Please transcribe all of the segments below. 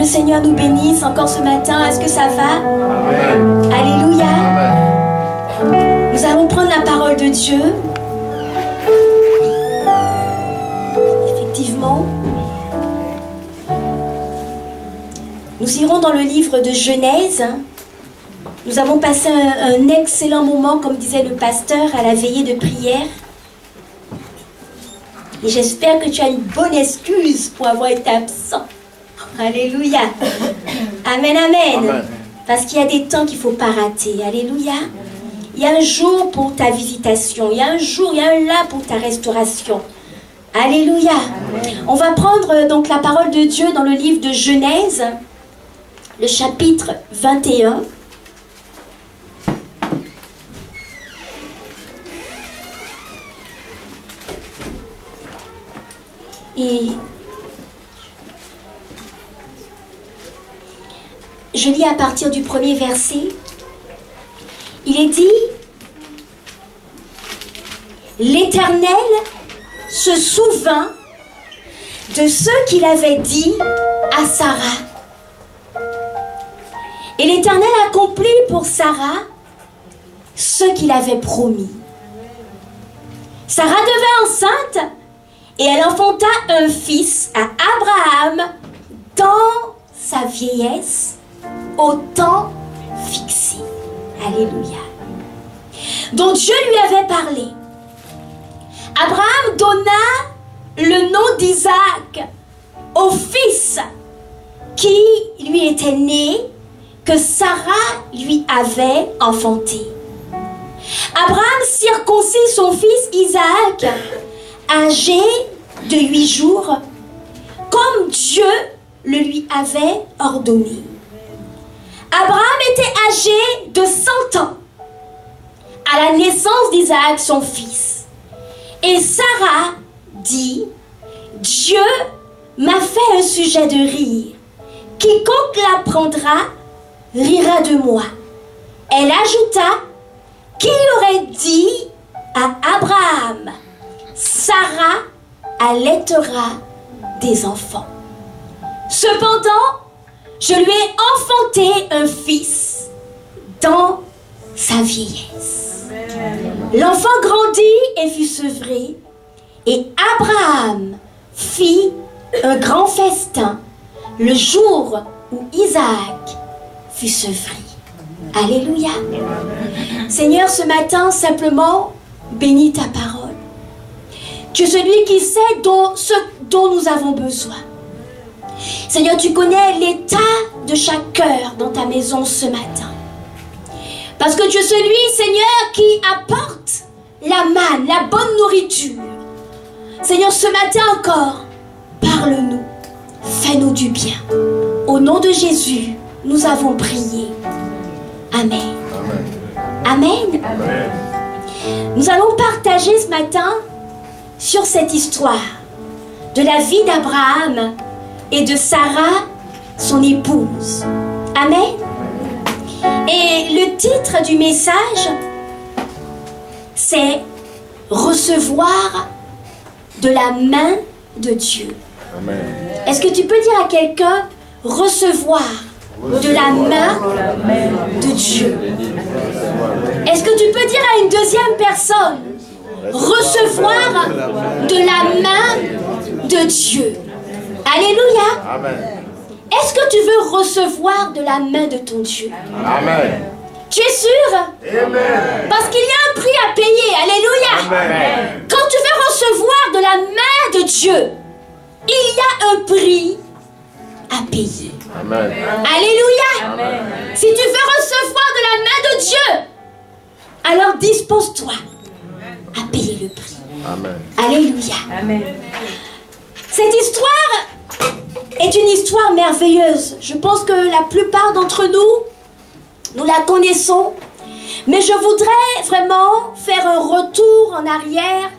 le Seigneur nous bénisse encore ce matin. Est-ce que ça va? Amen. Alléluia. Amen. Nous allons prendre la parole de Dieu. Effectivement. Nous irons dans le livre de Genèse. Nous avons passé un excellent moment, comme disait le pasteur, à la veillée de prière. Et j'espère que tu as une bonne excuse pour avoir été absent. Alléluia. Amen, amen. Amen. Parce qu'il y a des temps qu'il ne faut pas rater. Alléluia. Il y a un jour pour ta visitation. Il y a un jour, il y a un là pour ta restauration. Alléluia. Amen. On va prendre donc la parole de Dieu dans le livre de Genèse, le chapitre 21. Et je lis à partir du premier verset. Il est dit: l'Éternel se souvint de ce qu'il avait dit à Sarah. Et l'Éternel accomplit pour Sarah ce qu'il avait promis. Sarah devint enceinte et elle enfanta un fils à Abraham dans sa vieillesse, au temps fixé. Alléluia. Dont Dieu lui avait parlé. Abraham donna le nom d'Isaac au fils qui lui était né, que Sarah lui avait enfanté. Abraham circoncit son fils Isaac, âgé de 8 jours, comme Dieu le lui avait ordonné. Abraham était âgé de 100 ans à la naissance d'Isaac, son fils. Et Sarah dit: Dieu m'a fait un sujet de rire. Quiconque l'apprendra rira de moi. Elle ajouta: qui aurait dit à Abraham: Sarah allaitera des enfants. Cependant, je lui ai enfanté un fils dans sa vieillesse. L'enfant grandit et fut sevré, et Abraham fit un grand festin le jour où Isaac fut sevré. Alléluia. Seigneur, ce matin, simplement, bénis ta parole. Tu es celui qui sait ce dont nous avons besoin. Seigneur, tu connais l'état de chaque cœur dans ta maison ce matin. Parce que tu es celui, Seigneur, qui apporte la manne, la bonne nourriture. Seigneur, ce matin encore, parle-nous. Fais-nous du bien. Au nom de Jésus, nous avons prié. Amen. Amen. Amen. Nous allons partager ce matin sur cette histoire de la vie d'Abraham et de Sarah, son épouse. Amen. Et le titre du message, c'est « Recevoir de la main de Dieu ». Est-ce que tu peux dire à quelqu'un « Recevoir de la main de Dieu ». Est-ce que tu peux dire à une deuxième personne « Recevoir de la main de Dieu ». Alléluia. Amen. Est-ce que tu veux recevoir de la main de ton Dieu? Amen. Tu es sûr? Amen. Parce qu'il y a un prix à payer. Alléluia. Amen. Quand tu veux recevoir de la main de Dieu, il y a un prix à payer. Amen. Alléluia. Amen. Si tu veux recevoir de la main de Dieu, alors dispose-toi à payer le prix. Amen. Alléluia. Amen. Cette histoire est une histoire merveilleuse. Je pense que la plupart d'entre nous la connaissons. Mais je voudrais vraiment faire un retour en arrière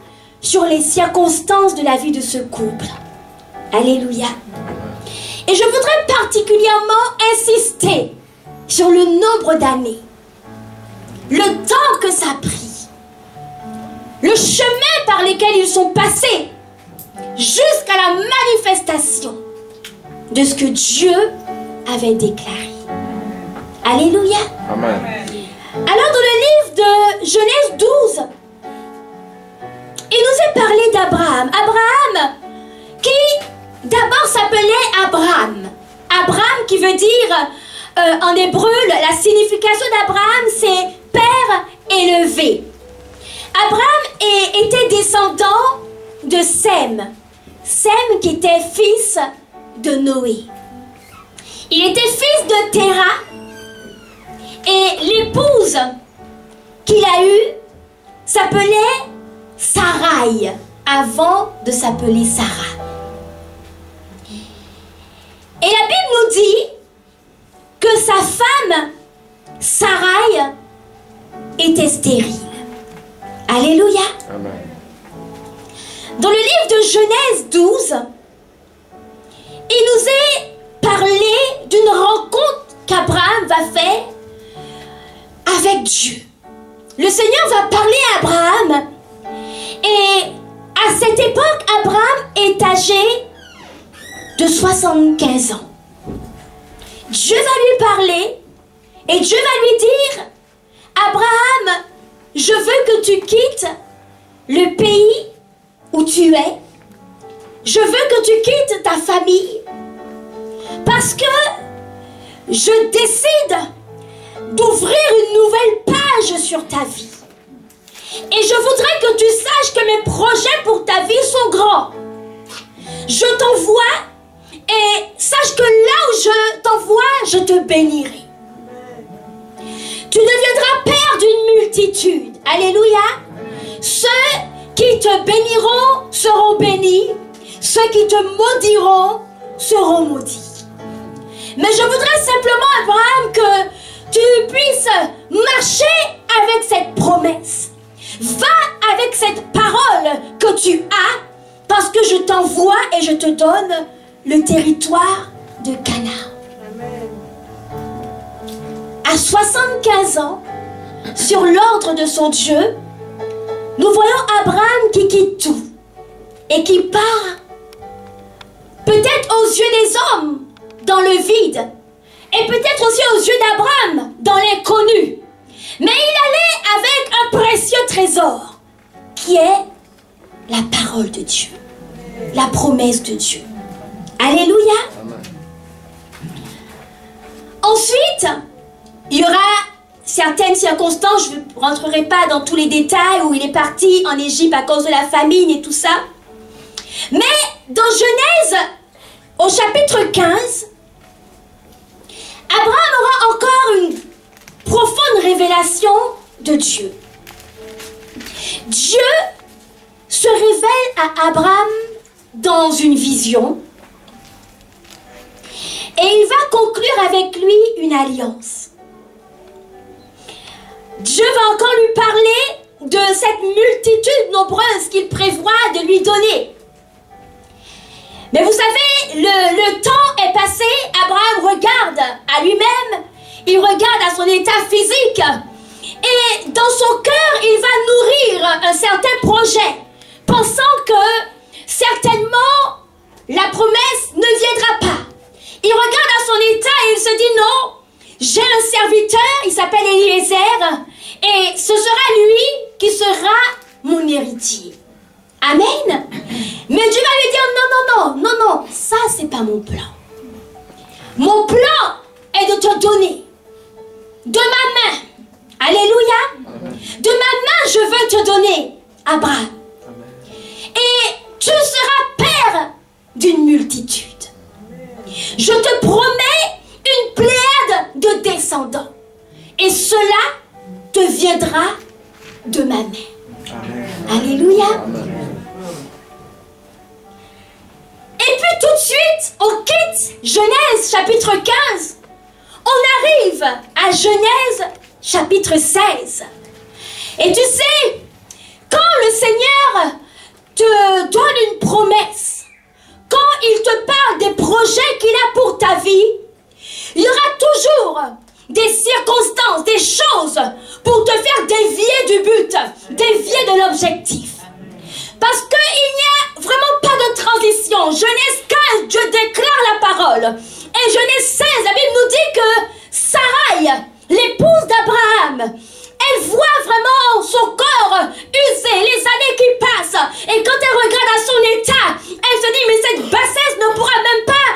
sur les circonstances de la vie de ce couple. Alléluia. Et je voudrais particulièrement insister sur le nombre d'années, le temps que ça a pris, le chemin par lequel ils sont passés, jusqu'à la manifestation de ce que Dieu avait déclaré. Alléluia. Amen. Alors dans le livre de Genèse 12, il nous est parlé d'Abraham. Abraham qui d'abord s'appelait Abraham. Abraham qui veut dire en hébreu, la signification d'Abraham c'est père élevé. Abraham était descendant de Sem. Sem qui était fils de Noé. Il était fils de Téra. Et l'épouse qu'il a eue s'appelait Sarai, avant de s'appeler Sarah. Et la Bible nous dit que sa femme, Sarai, était stérile. Alléluia. Amen. Dans le livre de Genèse 12, il nous est parlé d'une rencontre qu'Abraham va faire avec Dieu. Le Seigneur va parler à Abraham. Et à cette époque, Abraham est âgé de 75 ans. Dieu va lui parler et Dieu va lui dire, Abraham, je veux que tu quittes le pays où tu es. Je veux que tu quittes ta famille parce que je décide d'ouvrir une nouvelle page sur ta vie. Et je voudrais que tu saches que mes projets pour ta vie sont grands. Je t'envoie et sache que là où je t'envoie, je te bénirai. Tu deviendras père d'une multitude. Alléluia. Ceux qui te béniront seront bénis. Ceux qui te maudiront seront maudits. Mais je voudrais simplement, Abraham, que tu puisses marcher avec cette promesse. Va avec cette parole que tu as, parce que je t'envoie et je te donne le territoire de Canaan. À 75 ans, sur l'ordre de son Dieu, nous voyons Abraham qui quitte tout et qui part, peut-être aux yeux des hommes, dans le vide, et peut-être aussi aux yeux d'Abraham, dans l'inconnu. Mais il allait avec un précieux trésor, qui est la parole de Dieu, la promesse de Dieu. Alléluia. Ensuite, il y aura certaines circonstances, je ne rentrerai pas dans tous les détails, où il est parti en Égypte à cause de la famine et tout ça. Mais dans Genèse, au chapitre 15, Abraham aura encore une profonde révélation de Dieu. Dieu se révèle à Abraham dans une vision et il va conclure avec lui une alliance. Dieu va encore lui parler de cette multitude nombreuse qu'il prévoit de lui donner. Mais vous savez, le temps est passé, Abraham regarde à lui-même, il regarde à son état physique et dans son cœur, il va nourrir un certain projet, pensant que certainement la promesse ne viendra pas. Il regarde à son état et il se dit non, j'ai un serviteur, il s'appelle Eliezer et ce sera lui qui sera mon héritier. Amen. Mais Dieu va lui dire non, ça c'est pas mon plan. Mon plan est de te donner de ma main. Alléluia. De ma main je veux te donner, Abraham. Et tu seras père d'une multitude. Je te promets une pléiade de descendants. Et cela te viendra de ma main. Amen. Alléluia. Amen. Et puis tout de suite, on quitte Genèse chapitre 15. On arrive à Genèse chapitre 16. Et tu sais, quand le Seigneur te donne une promesse, quand il te parle des projets qu'il a pour ta vie, il y aura toujours des circonstances, des choses pour te faire dévier du but, dévier de l'objectif. Parce qu'il n'y a vraiment pas de transition. Genèse 15, Dieu déclare la parole. Et Et Genèse 16, la Bible nous dit que Sarai, l'épouse d'Abraham, elle voit vraiment son corps usé, les années qui passent. Et quand elle regarde à son état, elle se dit, mais cette bassesse ne pourra même pas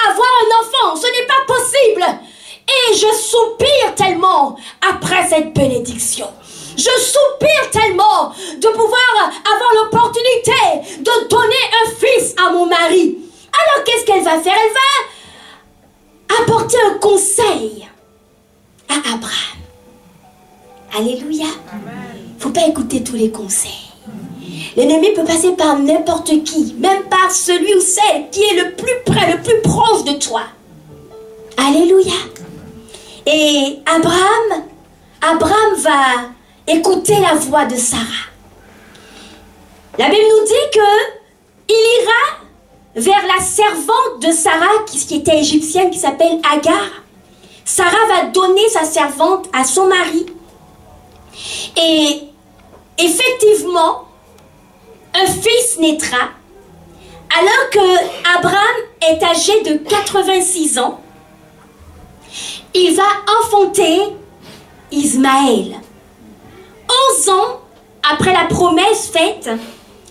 avoir un enfant. Ce n'est pas possible. Et je soupire tellement après cette bénédiction. Je soupire tellement de pouvoir avoir l'opportunité de donner un fils à mon mari. Alors qu'est-ce qu'elle va faire? Elle va apporter un conseil à Abraham. Alléluia. Il ne faut pas écouter tous les conseils. L'ennemi peut passer par n'importe qui, même par celui ou celle qui est le plus près, le plus proche de toi. Alléluia. Et Abraham va écouter la voix de Sarah. La Bible nous dit qu'il ira vers la servante de Sarah, qui était égyptienne, qui s'appelle Agar. Sarah va donner sa servante à son mari. Et effectivement, un fils naîtra, alors que Abraham est âgé de 86 ans. Il va enfanter Ismaël. 11 ans après la promesse faite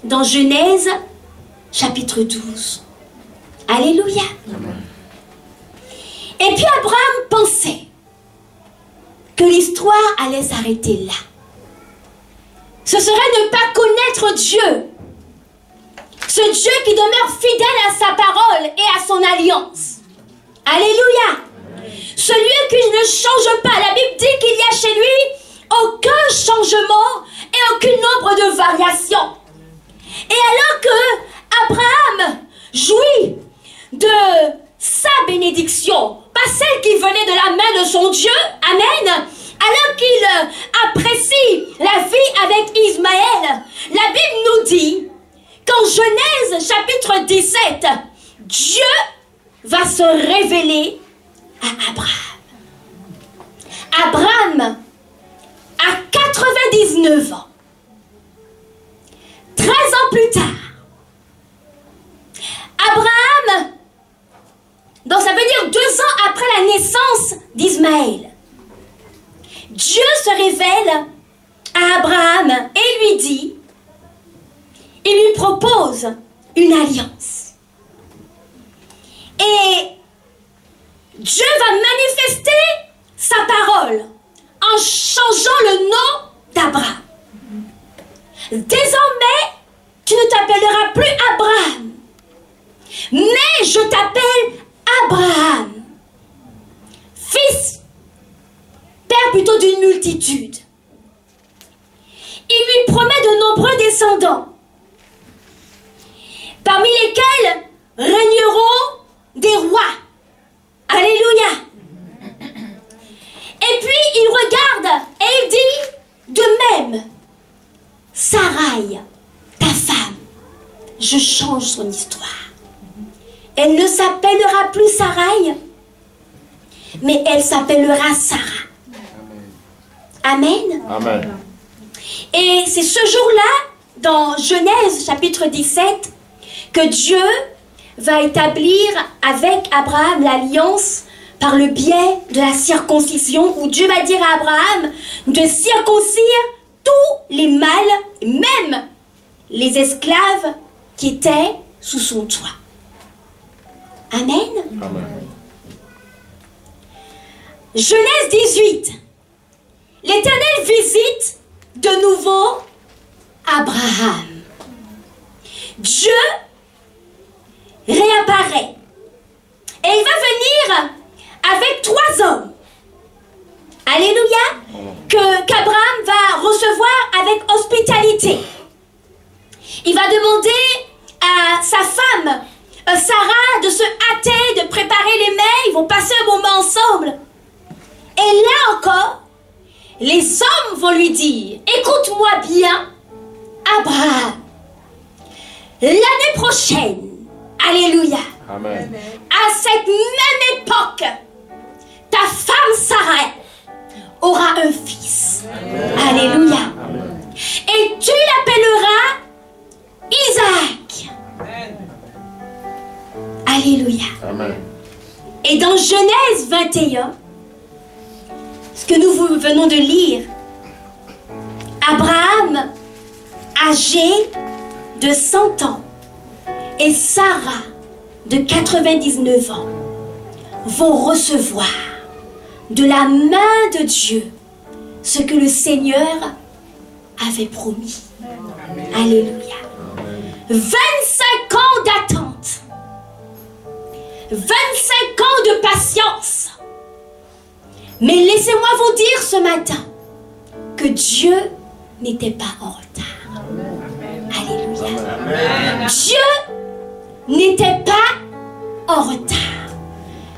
dans Genèse chapitre 12. Alléluia. Amen. Et puis Abraham pensait que l'histoire allait s'arrêter là. Ce serait ne pas connaître Dieu. Ce Dieu qui demeure fidèle à sa parole et à son alliance. Alléluia. Celui qui ne change pas. La Bible dit qu'il y a chez lui aucun changement et aucun nombre de variations. Et alors que Abraham jouit de sa bénédiction, pas celle qui venait de la main de son Dieu, amen, alors qu'il apprécie la vie avec Ismaël, la Bible nous dit qu'en Genèse chapitre 17, Dieu va se révéler à Abraham. Abraham a 99 ans. 13 ans plus tard, Abraham, donc ça veut dire 2 ans après la naissance d'Ismaël, Dieu se révèle à Abraham et lui dit, il lui propose une alliance. Et Dieu va manifester sa parole en changeant le nom d'Abraham. Désormais, tu ne t'appelleras plus Abraham, mais je t'appelle Abraham, fils, père plutôt d'une multitude. Il lui promet de nombreux descendants, parmi lesquels régneront des rois. Alléluia. Et puis il regarde et il dit, de même, Sarai, ta femme, je change son histoire. Elle ne s'appellera plus Sarai, mais elle s'appellera Sarah. Amen. Amen. Et c'est ce jour-là, dans Genèse chapitre 17, que Dieu va établir avec Abraham l'alliance par le biais de la circoncision, où Dieu va dire à Abraham de circoncire tous les mâles, même les esclaves qui étaient sous son toit. Amen. Amen. Genèse 18. L'Éternel visite de nouveau Abraham. Dieu réapparaît. Et il va venir avec 3 hommes. Alléluia. Qu'Abraham va recevoir avec hospitalité. Il va demander à sa femme, Sarah, de se hâter, de préparer les mets. Ils vont passer un moment ensemble. Et là encore, les hommes vont lui dire, écoute-moi bien, Abraham, l'année prochaine, alléluia, amen, à cette même époque, ta femme Sarah aura un fils. Amen. Alléluia. Amen. Et tu l'appelleras Isaac. Amen. Alléluia. Amen. Et dans Genèse 21, ce que nous venons de lire, Abraham, âgé de 100 ans, et Sarah, de 99 ans, vont recevoir de la main de Dieu ce que le Seigneur avait promis. Alléluia. 25 ans d'attente. 25 ans de patience. Mais laissez-moi vous dire ce matin que Dieu n'était pas en retard. Alléluia. Dieu n'était pas en retard.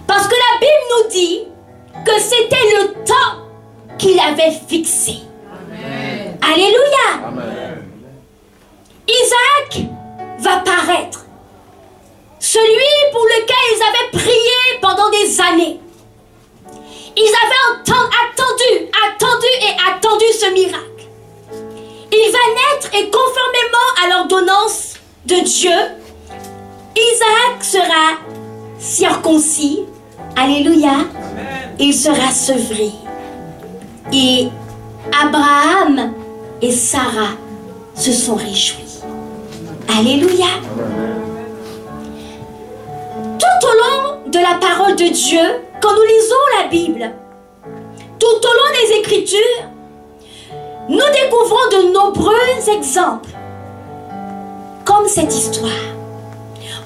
Parce que la Bible nous dit que c'était le temps qu'il avait fixé. Amen. Alléluia. Amen. Isaac va paraître. Celui pour lequel ils avaient prié pendant des années. Ils avaient attendu ce miracle. Il va naître et conformément à l'ordonnance de Dieu, Isaac sera circoncis. Alléluia. Amen. Il sera sevré. Et Abraham et Sarah se sont réjouis. Alléluia. Amen. Tout au long de la parole de Dieu, quand nous lisons la Bible, tout au long des Écritures, nous découvrons de nombreux exemples, comme cette histoire,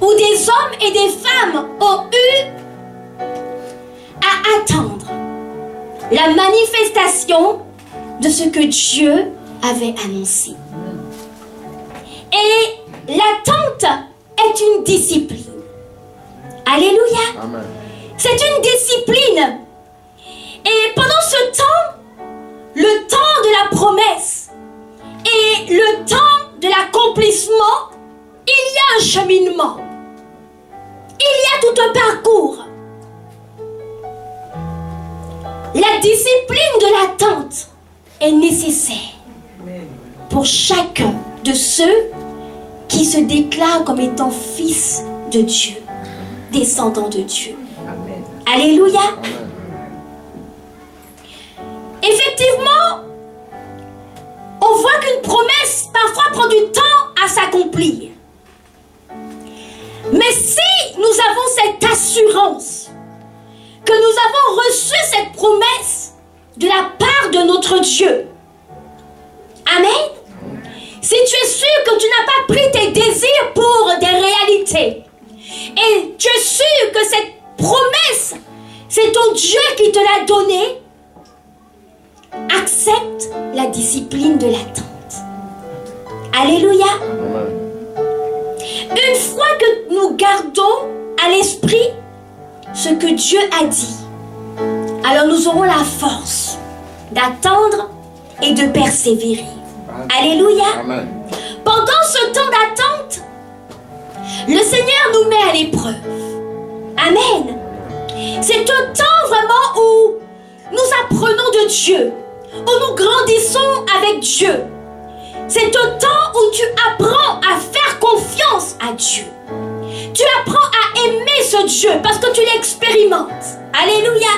où des hommes et des femmes ont eu à attendre la manifestation de ce que Dieu avait annoncé. Et l'attente est une discipline. Alléluia. Amen. C'est une discipline. Et pendant ce temps, le temps de la promesse et le temps de l'accomplissement, il y a un cheminement. Il y a tout un parcours. La discipline de l'attente est nécessaire pour chacun de ceux qui se déclarent comme étant fils de Dieu, descendants de Dieu. Amen. Alléluia. Amen. Effectivement, on voit qu'une promesse parfois prend du temps à s'accomplir. Mais si nous avons cette assurance que nous avons reçu cette promesse de la part de notre Dieu, amen. Si tu es sûr que tu n'as pas pris tes désirs pour des réalités, et tu es sûr que cette promesse, c'est ton Dieu qui te l'a donnée, accepte la discipline de l'attente. Alléluia. Une fois que nous gardons à l'esprit ce que Dieu a dit, alors nous aurons la force d'attendre et de persévérer. Alléluia. Amen. Pendant ce temps d'attente, le Seigneur nous met à l'épreuve. Amen. C'est un temps vraiment où nous apprenons de Dieu, où nous grandissons avec Dieu. C'est un temps où tu apprends à faire confiance à Dieu. Tu apprends à aimer ce Dieu parce que tu l'expérimentes. Alléluia.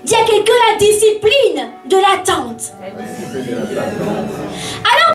Dis à quelqu'un la discipline de l'attente. Alors